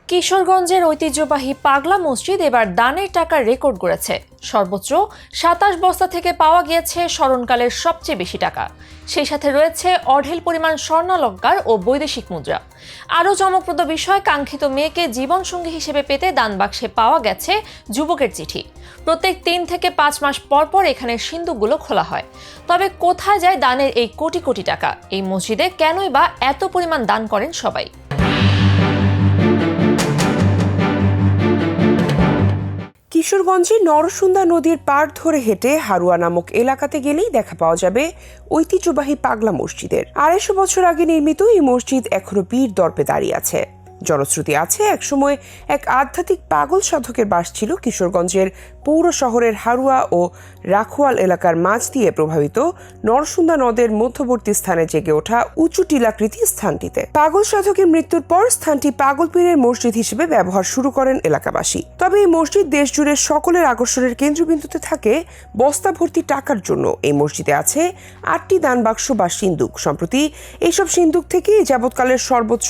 কিশোরগঞ্জের ঐতিহ্যবাহী পাগলা মসজিদ এবার দানের টাকার রেকর্ড গড়েছে। সর্বোচ্চ ২৭ বস্তা থেকে পাওয়া গিয়েছে স্মরণকালের সবচেয়ে বেশি টাকা। সেই সাথে রয়েছে অঢেল পরিমাণ স্বর্ণালংকার ও বৈদেশিক মুদ্রা। আরও চমকপ্রদ বিষয়, কাঙ্ক্ষিত মেয়েকে জীবনসঙ্গী হিসেবে পেতে দান বাক্সে পাওয়া গেছে যুবকের চিঠি। প্রত্যেক ৩ থেকে ৫ মাস পর পর এখানে সিন্দুকগুলো খোলা হয়। তবে কোথায় যায় দানের এই কোটি কোটি টাকা? এই মসজিদে কেনই বা এত পরিমাণ দান করেন সবাই? কিশোরগঞ্জে নরসুন্দা নদীর পাড় ধরে হেঁটে হারুয়া নামক এলাকাতে গেলেই দেখা পাওয়া যাবে ঐতিহ্যবাহী পাগলা মসজিদের। ২৫০ বছর আগে নির্মিত এই মসজিদ এখনো বীর দর্পে দাঁড়িয়ে আছে। জনশ্রুতি আছে, একসময় এক আধ্যাত্মিক পাগল সাধকের বাস ছিল কিশোরগঞ্জের পৌর শহরের হারুয়া ও রাখোয়াল এলাকার মাঝ দিয়ে প্রভাবিত নরসুন্দা নদের মধ্যবর্তী স্থানে জেগে ওঠা উঁচু টিলাকৃতি স্থানটিতে। পাগল সাধকের মৃত্যুর পর স্থানটি পাগল পীরের মসজিদ হিসেবে ব্যবহার শুরু করেন এলাকাবাসী। তবে এই মসজিদ দেশ জুড়ে সকলের আকর্ষণের কেন্দ্রবিন্দুতে থাকে বস্তা ভর্তি টাকার জন্য। এই মসজিদে আছে ৮টি দান বাক্স বা সিন্দুক। সম্প্রতি এইসব সিন্দুক থেকে যাবৎকালের সর্বোচ্চ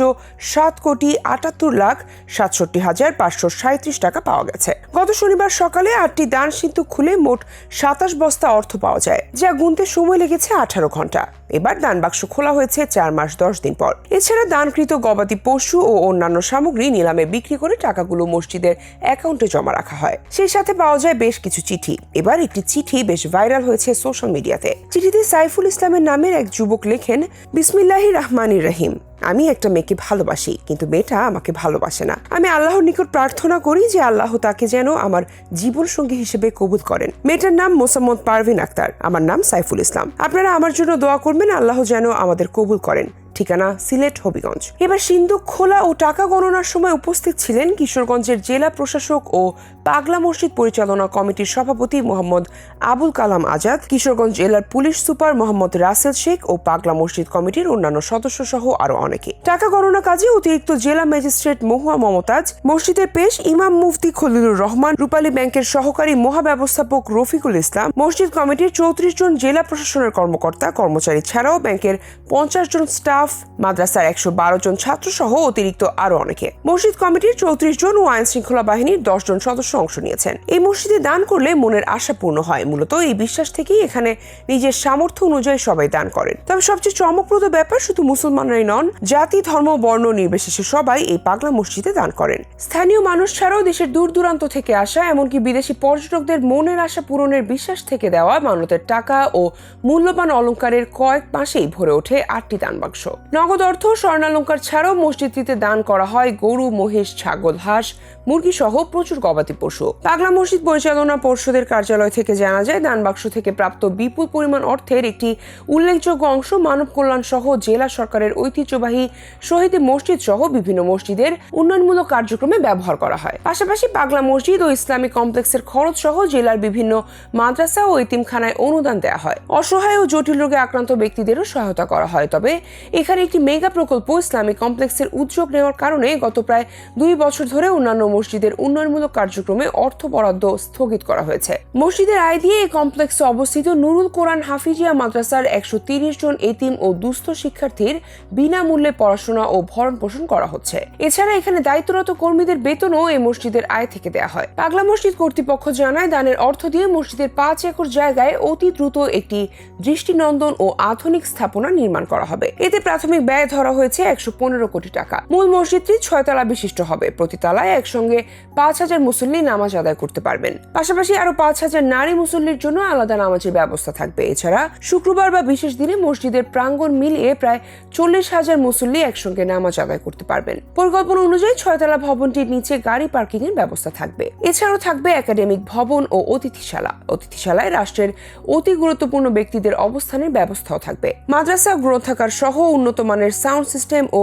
৭,৭৮,৬৭,৫৩৭ টাকা পাওয়া গেছে। গত শনিবার সকালে ৮টি দান সিন্দুক খুলে মোট ২৭ বস্তা অর্থ পাওয়া যায়, যা গুনতে সময় লেগেছে ১৮ ঘন্টা। এবার দান বাক্স খোলা হয়েছে ৪ মাস ১০ দিন পর। এছাড়া দানকৃত গবাদি পশু ও অন্যান্য সামগ্রী নিলামে বিক্রি করে টাকাগুলো মসজিদের অ্যাকাউন্টে জমা রাখা হয়। সেই সাথে পাওয়া যায় বেশ কিছু চিঠি। এবার একটি চিঠি বেশ ভাইরাল হয়েছে সোশ্যাল মিডিয়াতে। চিঠিতে সাইফুল ইসলামের নামের এক যুবক লেখেন, বিসমিল্লাহির রহমানির রহিম। আমি একটা মেয়েকে ভালোবাসি, কিন্তু মেয়েটা আমাকে ভালোবাসে না। আমি আল্লাহর নিকট প্রার্থনা করি যে আল্লাহ তাকে যেন আমার জীবন সঙ্গী হিসেবে কবুল করেন। মেয়েটার নাম মোসাম্মদ পারভিন আক্তার, আমার নাম সাইফুল ইসলাম। আপনারা আমার জন্য দোয়া করবেন, আল্লাহ যেন আমাদের কবুল করেন। ঠিকানা সিলেট, হবিগঞ্জ। এবার সিন্দুক খোলা ও টাকা গণনার সময় উপস্থিত ছিলেন কিশোরগঞ্জের জেলা প্রশাসক ও পাগলা মসজিদ পরিচালনা কমিটির সভাপতি মোহাম্মদ আবুল কালাম আজাদ, কিশোরগঞ্জ জেলার পুলিশ সুপার মোহাম্মদ রাসেল শেখ ও পাগলা মসজিদ কমিটির অন্যান্য সদস্য সহ আরো অনেকে। টাকা গণনা কাজে অতিরিক্ত জেলা ম্যাজিস্ট্রেট মহুয়া মমতাজ, মসজিদের পেশ ইমাম মুফতি খলিলুর রহমান, রূপালী ব্যাংকের সহকারী মহাব্যবস্থাপক রফিকুল ইসলাম, মসজিদ কমিটির ৩৪ জন জেলা প্রশাসনের কর্মকর্তা কর্মচারী ছাড়াও ব্যাংকের ৫০ জন স্টাফ, মাদ্রাসার ১১২ জন ছাত্র সহ অতিরিক্ত আরো অনেকে। মসজিদ কমিটির ৩৪ জন ও আইন শৃঙ্খলা বাহিনীর ১০ জন সদস্য অংশ নিয়েছেন। এই মসজিদে দান করলে মনের আশা পূর্ণ হয়। মূলত এই বিশ্বাস থেকেই এখানে নিজের সামর্থ্য অনুযায়ী সবাই দান করেন। তবে সবচেয়ে চমকপ্রদ ব্যাপার, শুধু মুসলমানরাই নন, জাতি, ধর্ম, বর্ণ নির্বিশেষে সবাই এই পাগলা মসজিদে দান করেন। স্থানীয় মানুষ ছাড়াও দেশের দূর দূরান্ত থেকে আসা, এমনকি বিদেশি পর্যটকদের মনের আশা পূরণের বিশ্বাস থেকে দেওয়া মানতের টাকা ও মূল্যবান অলংকারের কয়েক মাসেই ভরে ওঠে ৮টি দান বাক্স। নগদ অর্থ, স্বর্ণালংকার ছাড়াও মসজিদটিতে দান করা হয় গরু, মহিষ, ছাগল, হাঁস, মুরগি সহ প্রচুর গবাদি পশু। পাগলা মসজিদ পরিচালনা পর্ষদের কার্যালয় থেকে জানা যায়, দান বাক্স থেকে প্রাপ্ত বিপুল পরিমাণ অর্থের একটি উল্লেখযোগ্য অংশ মানব কল্যাণ সহ জেলা সরকারের ঐতিহ্যবাহী শহীদ মসজিদ সহ বিভিন্ন মসজিদের উন্নয়নমূলক কার্যক্রমে ব্যবহার করা হয়। পাশাপাশি পাগলা মসজিদ ও ইসলামিক কমপ্লেক্সের খরচ সহ জেলার বিভিন্ন মাদ্রাসা ও এতিমখানায় অনুদান দেওয়া হয়। অসহায় ও জটিল রোগে আক্রান্ত ব্যক্তিদেরও সহায়তা করা হয়। তবে এখানে একটি মেগা প্রকল্প ইসলামিক কমপ্লেক্সের উদ্যোগ নেওয়ার কারণে গত প্রায় ২ বছর ধরে অন্যান্য মসজিদের উন্নয়নমূলক কার্যক্রমে অর্থ বরাদ্দ স্থগিত করা হয়েছে। মসজিদের আয় দিয়ে এই কমপ্লেক্সে অবস্থিত নুরুল কোরআন হাফিজিয়া মাদ্রাসার ১৩০ জন এতিম ও দুস্থ শিক্ষার্থীর বিনামূল্যে পড়াশোনা ও ভরণ পোষণ করা হচ্ছে। এছাড়া এখানে দায়িত্বরত কর্মীদের বেতনও এই মসজিদের আয় থেকে দেওয়া হয়। পাগলা মসজিদ কর্তৃপক্ষ জানায়, দানের অর্থ দিয়ে মসজিদের ৫ একর জায়গায় অতি দ্রুত একটি দৃষ্টিনন্দন ও আধুনিক স্থাপনা নির্মাণ করা হবে। এতে প্রাথমিক ব্যয় ধরা হয়েছে ১১৫ কোটি টাকা। মূল মসজিদটি ৬ তলা বিশিষ্ট হবে। প্রতি তলায় একসঙ্গে ৫,০০০ মুসল্লি নামাজ আদায় করতে পারবেন। পাশাপাশি আরো ৫,০০০ নারী মুসল্লির জন্য আলাদা নামাজের ব্যবস্থা থাকবে। এছাড়া শুক্রবার বা বিশেষ দিনে মসজিদের প্রাঙ্গণ মিলিয়ে প্রায় ৪০,০০০ মুসল্লি একসঙ্গে নামাজ আদায় করতে পারবেন। পরিকল্পনা অনুযায়ী ৬ তলা ভবনটির নিচে গাড়ি পার্কিং এর ব্যবস্থা থাকবে। এছাড়াও থাকবে একাডেমিক ভবন ও অতিথিশালা। অতিথিশালায় রাষ্ট্রের অতি গুরুত্বপূর্ণ ব্যক্তিদের অবস্থানের ব্যবস্থাও থাকবে। মাদ্রাসা, গ্রন্থাগার সহ উন্নত মানের সাউন্ড সিস্টেম ও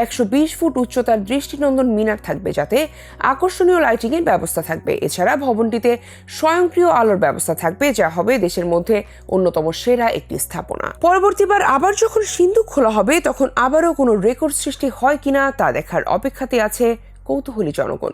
১২০ ফুট উচ্চতার দৃষ্টিনন্দন মিনার থাকবে, যাতে আকর্ষণীয় লাইটিং এর ব্যবস্থা থাকবে। এছাড়া ভবনটিতে স্বয়ংক্রিয় আলোর ব্যবস্থা থাকবে, যা হবে দেশের মধ্যে অন্যতম সেরা একটি স্থাপনা। পরবর্তীবার আবার যখন সিন্দুক খোলা হবে, তখন আবারও কোনো রেকর্ড সৃষ্টি হয় কিনা তা দেখার অপেক্ষাতে আছে কৌতূহলী জনগণ।